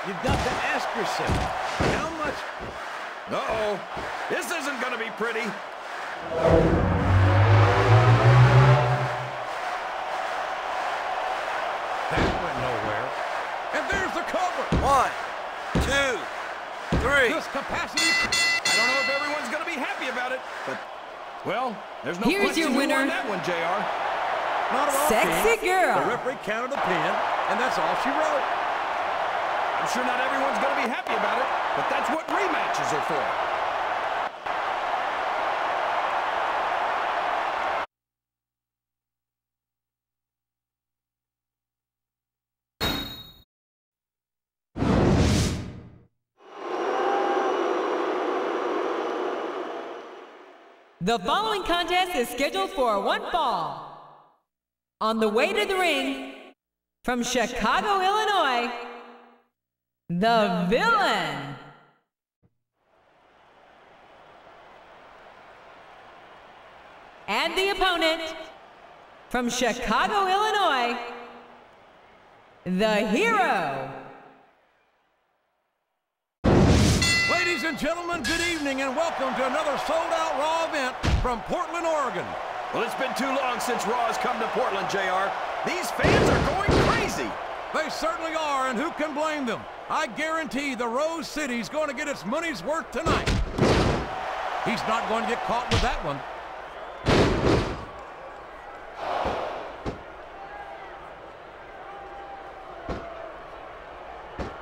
you've got to ask yourself, how much... Uh-oh. This isn't going to be pretty. That went nowhere. And there's the cover. 1, 2, 3. This capacity... I don't know if everyone's going to be happy about it, but, well, there's no Here's question your winner. who won that one, JR. Not at all, Sexy King. girl. The referee counted the pin, and that's all she wrote. I'm sure not everyone's going to be happy about it, but that's what rematches are for. The following contest is scheduled for one fall. On the way to the ring, from Chicago, Illinois, the Villain. And the opponent, from Chicago, Illinois, the Hero. Ladies and gentlemen, good evening and welcome to another sold-out Raw event from Portland, Oregon. Well, it's been too long since Raw has come to Portland, JR. These fans are going crazy. They certainly are, and who can blame them? I guarantee the Rose City's going to get its money's worth tonight. He's not going to get caught with that one.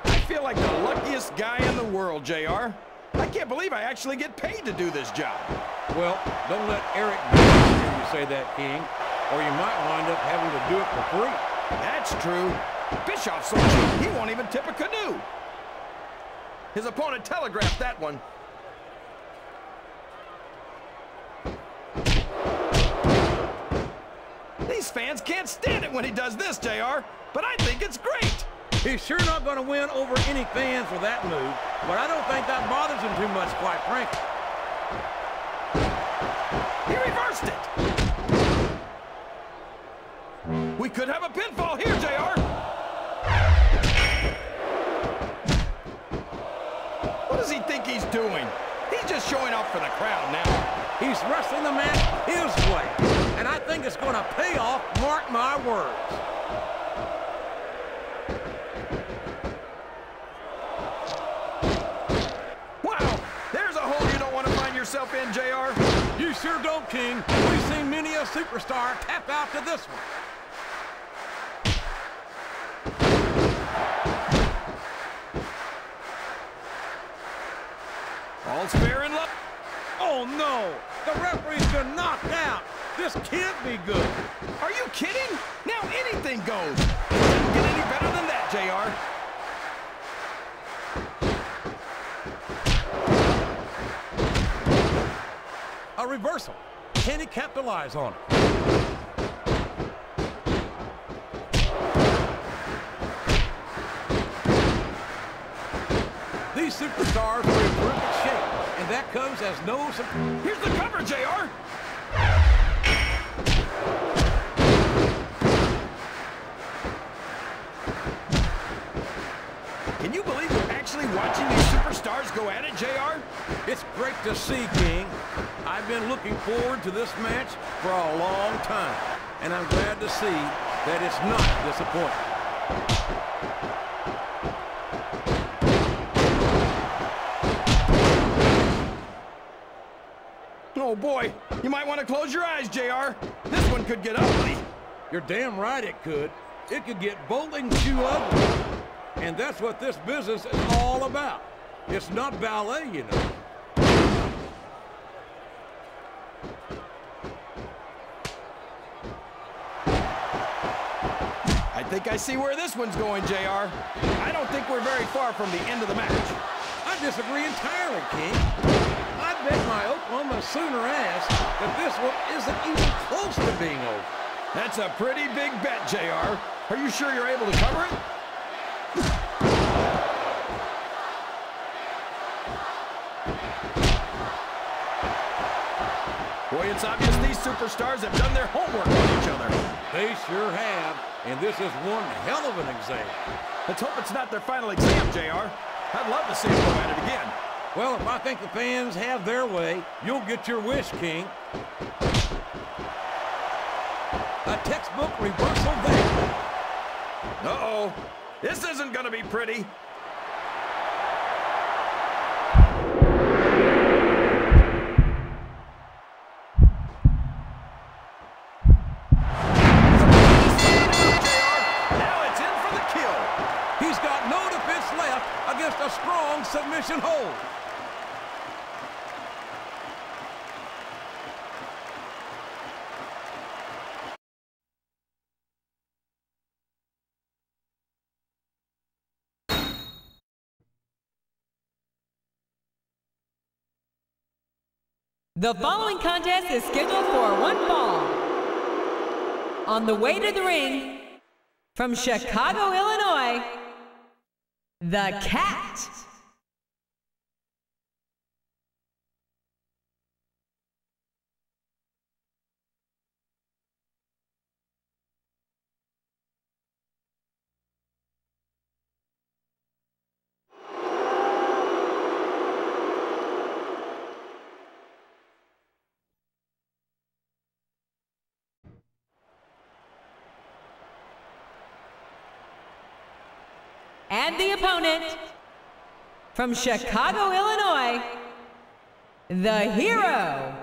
I feel like the luckiest guy in the world, JR. I can't believe I actually get paid to do this job. Well, don't let Eric hear you say that, King, or you might wind up having to do it for free. That's true. Bischoff's so cheap, he won't even tip a canoe. His opponent telegraphed that one. These fans can't stand it when he does this, JR, but I think it's great. He's sure not going to win over any fans for that move, but I don't think that bothers him too much, quite frankly. He reversed it. We could have a pinfall here, JR. What does he think he's doing? He's just showing off for the crowd now. He's wrestling the match his way, and I think it's going to pay off, mark my words. Wow, there's a hole you don't want to find yourself in, JR. You sure don't, King. We've seen many a superstar tap out to this one. All's fair in love. Oh, no! The referee's been knocked out! This can't be good! Are you kidding? Now anything goes. It doesn't get any better than that, JR. A reversal. Can he capitalize on it? These superstars are in perfect shape, and that comes as no surprise. Here's the cover, JR. Can you believe we're actually watching these superstars go at it, JR? It's great to see, King. I've been looking forward to this match for a long time, and I'm glad to see that it's not disappointing. Oh boy, you might want to close your eyes, JR. This one could get ugly. You're damn right it could. It could get bolting too ugly. And that's what this business is all about. It's not ballet, you know. I think I see where this one's going, JR. I don't think we're very far from the end of the match. I disagree entirely, King. I bet my Oklahoma Sooner ass that this one isn't even close to being over. That's a pretty big bet, JR. Are you sure you're able to cover it? Boy, it's obvious these superstars have done their homework on each other. They sure have, and this is one hell of an example. Let's hope it's not their final exam, JR. I'd love to see them go at it again. Well, if I think the fans have their way, you'll get your wish, King. A textbook reversal there. Uh-oh. This isn't going to be pretty. Against a strong submission hold. The following contest is scheduled for one fall. On the way to the ring, from Chicago, Illinois, the Cat. And the opponent, from Chicago, Illinois, the Hero.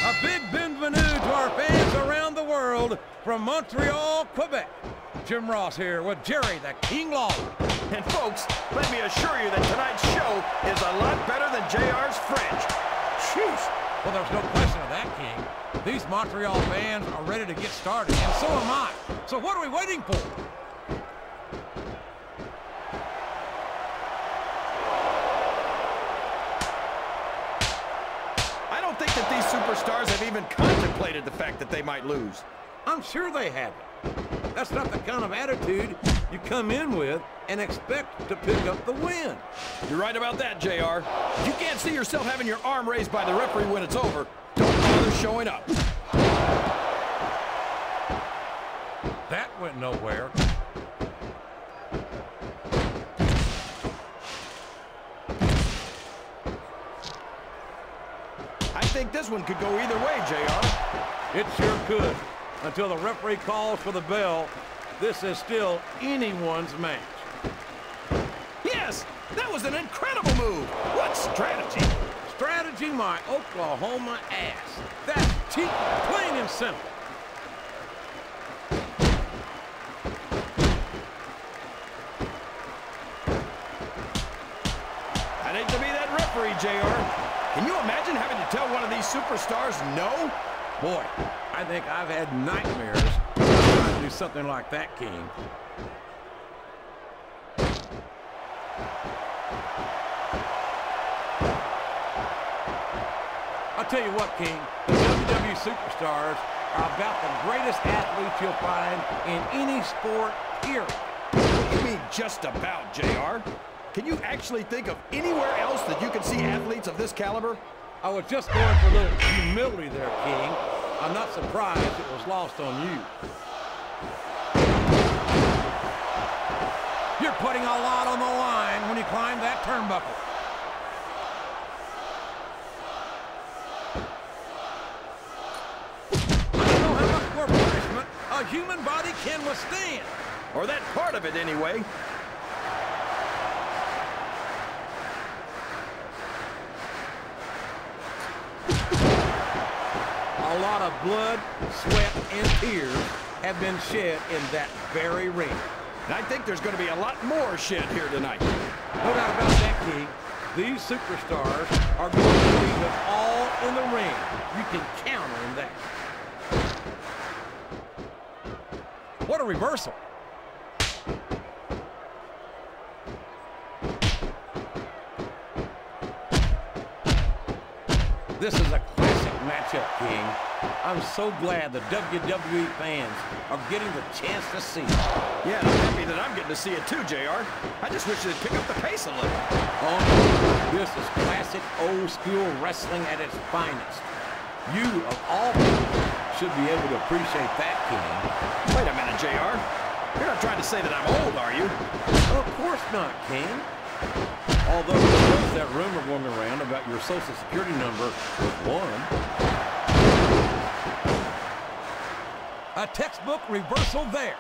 A big bienvenue to our fans around the world from Montreal, Quebec. Jim Ross here with Jerry the King Lawler. And folks, let me assure you that tonight's show is a lot better than JR's French. Sheesh. Well, there's no question of that, King. These Montreal fans are ready to get started, and so am I. So what are we waiting for? I don't think that these superstars have even contemplated the fact that they might lose. I'm sure they haven't. That's not the kind of attitude you come in with and expect to pick up the win. You're right about that, JR. If you can't see yourself having your arm raised by the referee when it's over, don't bother showing up. That went nowhere. I think this one could go either way, JR. It sure could. Until the referee calls for the bell, this is still anyone's match. Yes! That was an incredible move! What strategy? Strategy, my Oklahoma ass. That's cheap, plain and simple. I'd hate to be that referee, JR. Can you imagine having to tell one of these superstars no? Boy, I think I've had nightmares trying to do something like that, King. I'll tell you what, King, the WWE superstars are about the greatest athletes you'll find in any sport, period. What do you mean, just about, JR? Can you actually think of anywhere else that you can see athletes of this caliber? I was just going for a little humility there, King. I'm not surprised it was lost on you. You're putting a lot on the line when you climb that turnbuckle. I don't know how much more punishment a human body can withstand. Or that part of it, anyway. A lot of blood, sweat, and tears have been shed in that very ring. And I think there's going to be a lot more shed here tonight. No doubt about that, King. These superstars are going to leave it all in the ring. You can count on that. What a reversal. This is a classic matchup, King. I'm so glad the WWE fans are getting the chance to see it. Yeah, I'm happy that I'm getting to see it too, JR. I just wish they'd pick up the pace a little. Oh, this is classic old-school wrestling at its finest. You, of all people, should be able to appreciate that, King. Wait a minute, JR. You're not trying to say that I'm old, are you? Of course not, King. Although there was that rumor going around about your social security number was 1. A textbook reversal there.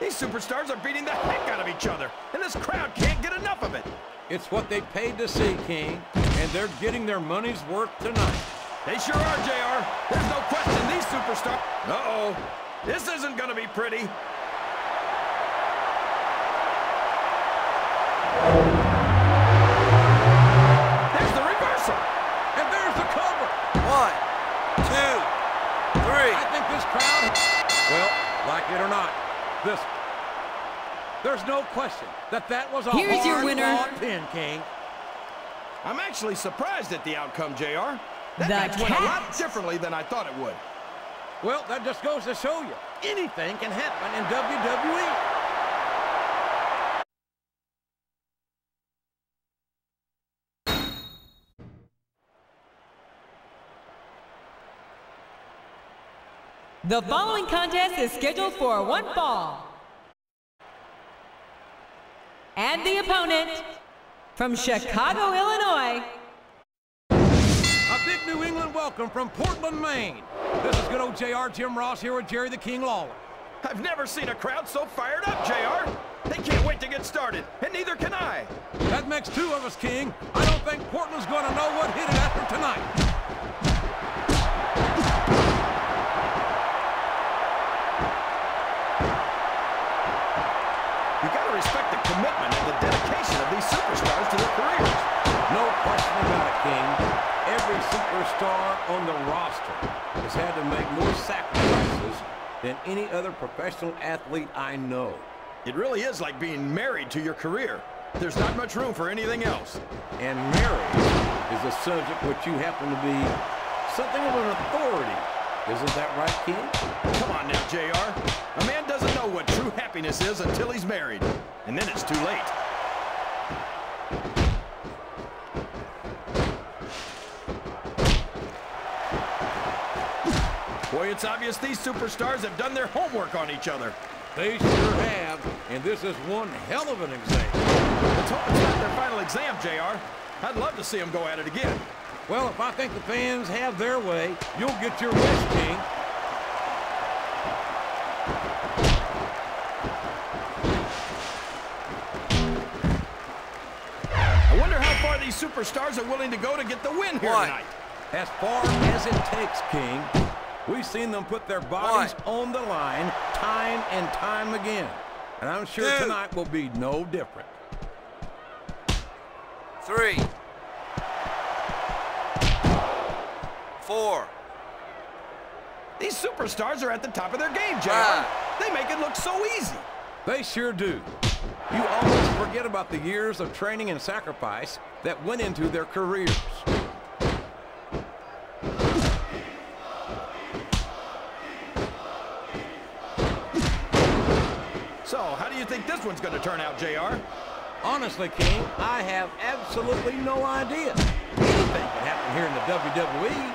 These superstars are beating the heck out of each other, and this crowd can't get enough of it. It's what they paid to see, King, and they're getting their money's worth tonight. They sure are, JR. There's no question these superstars... Uh-oh. This isn't going to be pretty. There's the reversal. And there's the cover. 1, 2, 3. I think this crowd... Well, like it or not, there's no question that was a Here's your winner. hard-fought pin, King. I'm actually surprised at the outcome, JR. That The match went a lot Cat. differently than I thought it would. Well, that just goes to show you, anything can happen in WWE. The following contest is scheduled for one fall. And the opponent, from Chicago, Illinois, A big New England welcome from Portland, Maine. This is good old JR Jim Ross here with Jerry the King Lawler. I've never seen a crowd so fired up, JR. They can't wait to get started, and neither can I. That makes 2 of us, King. I don't think Portland's going to know what hit it after tonight. You gotta respect the commitment and the dedication of these superstars to their careers. No question about it, King. Every superstar on the roster has had to make more sacrifices than any other professional athlete I know. It really is like being married to your career. There's not much room for anything else. And marriage is a subject which you happen to be something of an authority. Isn't that right, King? Come on now, JR. A man doesn't know what true happiness is until he's married. And then it's too late. Boy, it's obvious these superstars have done their homework on each other. They sure have, and this is one hell of an example. Let's hope it's not their final exam, JR. I'd love to see them go at it again. Well, if I think the fans have their way, you'll get your wish, King. I wonder how far these superstars are willing to go to get the win here tonight. As far as it takes, King. We've seen them put their bodies on the line time and time again. And I'm sure 2. tonight will be no different. 3, 4. These superstars are at the top of their game, JR. 5. They make it look so easy. They sure do. You almost forget about the years of training and sacrifice that went into their careers. So, how do you think this one's going to turn out, JR? Honestly, King, I have absolutely no idea. Anything can happen here in the WWE.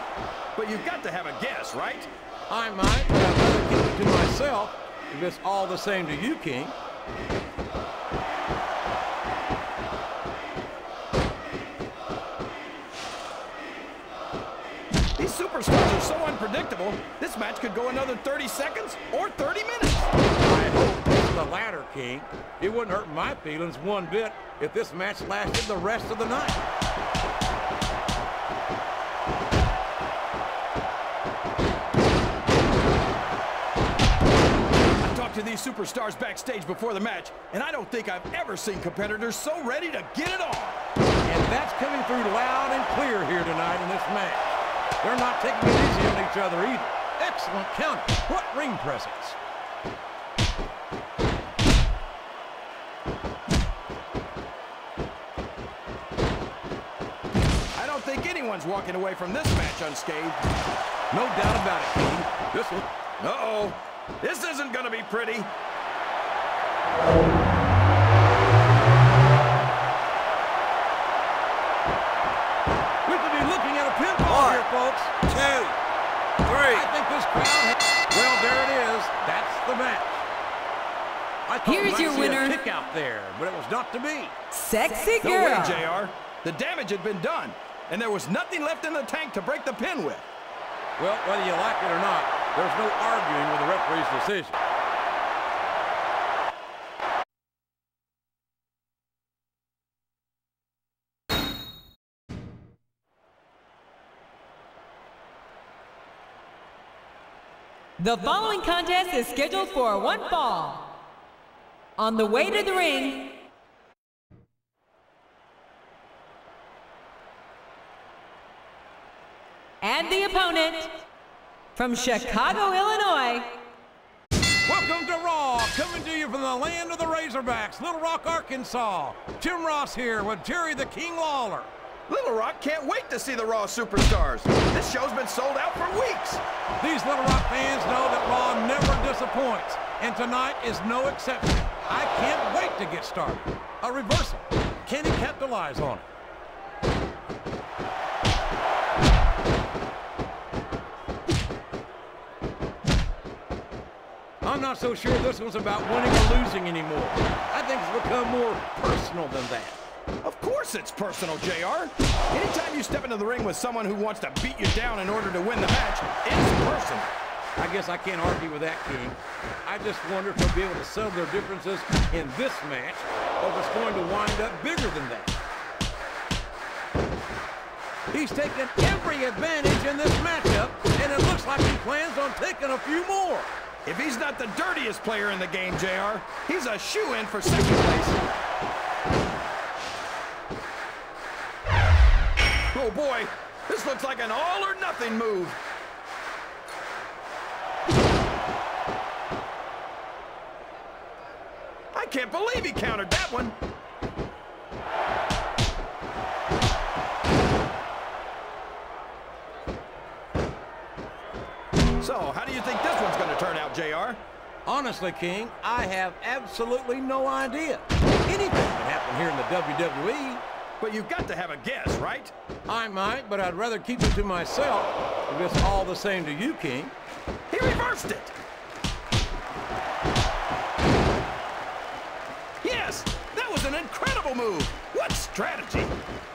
But you've got to have a guess, right? I might, but I'd rather keep it to myself if it's all the same to you, King. These superstars are so unpredictable, this match could go another 30 seconds or 30 minutes. I hope it's the latter, King. It wouldn't hurt my feelings one bit if this match lasted the rest of the night. I talked to these superstars backstage before the match, and I don't think I've ever seen competitors so ready to get it on. And that's coming through loud and clear here tonight in this match. They're not taking it easy on each other either. Excellent counter. What ring presence. think anyone's walking away from this match unscathed. No doubt about it, King. This one. Uh-oh. This isn't going to be pretty. We could be looking at a pinfall here, folks. 2, 3. I think this crowd... Well, there it is. That's the match. I thought Here's your winner. A kick out there, but it was not to be. Sexy No girl. way, JR. The damage had been done, and there was nothing left in the tank to break the pin with. Well, whether you like it or not, there's no arguing with the referee's decision. The following contest is scheduled for one fall. On the way to the ring, and the opponent from Chicago, Illinois. Welcome to Raw, coming to you from the land of the Razorbacks, Little Rock, Arkansas. Jim Ross here with Jerry the King Lawler. Little Rock can't wait to see the Raw Superstars. This show's been sold out for weeks. These Little Rock fans know that Raw never disappoints, and tonight is no exception. I can't wait to get started. A reversal. Can he capitalize on it? I'm not so sure this one's about winning or losing anymore. I think it's become more personal than that. Of course it's personal, JR. Anytime you step into the ring with someone who wants to beat you down in order to win the match, it's personal. I guess I can't argue with that, King. I just wonder if they'll be able to settle their differences in this match, or if it's going to wind up bigger than that. He's taken every advantage in this matchup, and it looks like he plans on taking a few more. If he's not the dirtiest player in the game, JR, he's a shoo-in for second place. Oh boy, this looks like an all-or-nothing move. I can't believe he countered that one. So, how do you think this one's going to turn out, JR? Honestly, King, I have absolutely no idea. Anything can happen here in the WWE. But you've got to have a guess, right? I might, but I'd rather keep it to myself if it's all the same to you, King. He reversed it. Yes, that was an incredible move. What strategy?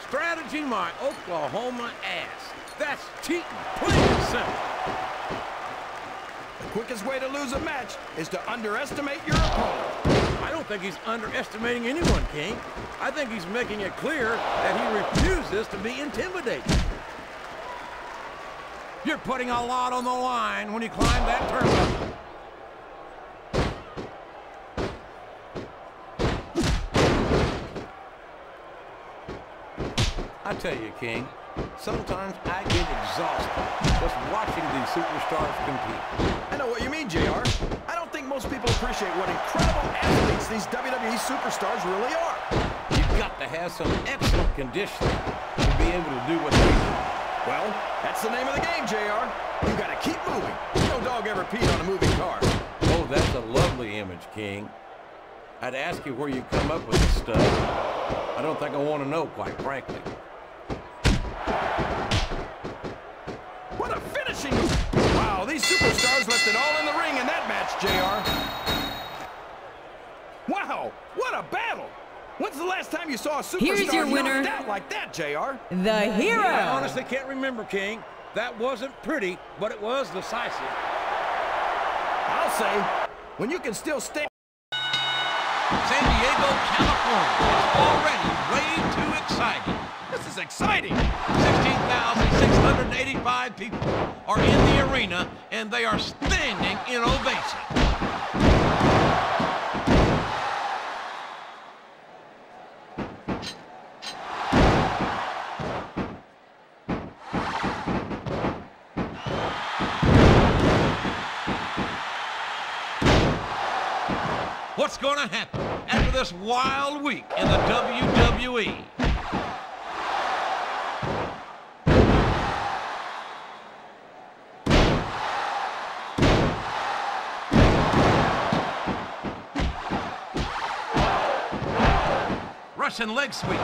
Strategy, my Oklahoma ass. That's cheating, plain and simple. The quickest way to lose a match is to underestimate your opponent. I don't think he's underestimating anyone, King. I think he's making it clear that he refuses to be intimidated. You're putting a lot on the line when you climb that turnbuckle. I tell you, King, sometimes I get exhausted just watching these superstars compete. I know what you mean, JR. I don't think most people appreciate what incredible athletes these WWE superstars really are. You've got to have some excellent conditioning to be able to do what they do. Well, that's the name of the game, JR. You got to keep moving. No dog ever peed on a moving car. Oh, that's a lovely image, King. I'd ask you where you come up with this stuff. I don't think I want to know, quite frankly. What a finishing move. Wow, these superstars left it all in the ring in that match, JR. Wow, what a battle. When's the last time you saw a superstar knocked out like that, JR? The hero. I honestly can't remember, King. That wasn't pretty, but it was decisive. I'll say, when you can still stand. San Diego, California is already way too exciting. This is exciting. 16,685 people are in the arena, and they are standing in ovation. What's going to happen after this wild week in the WWE? Russian leg sweep.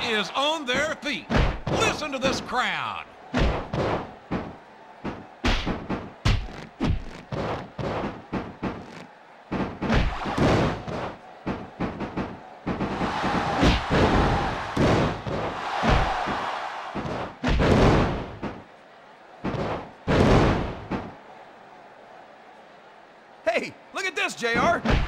Is on their feet. Listen to this crowd. Hey, look at this, JR.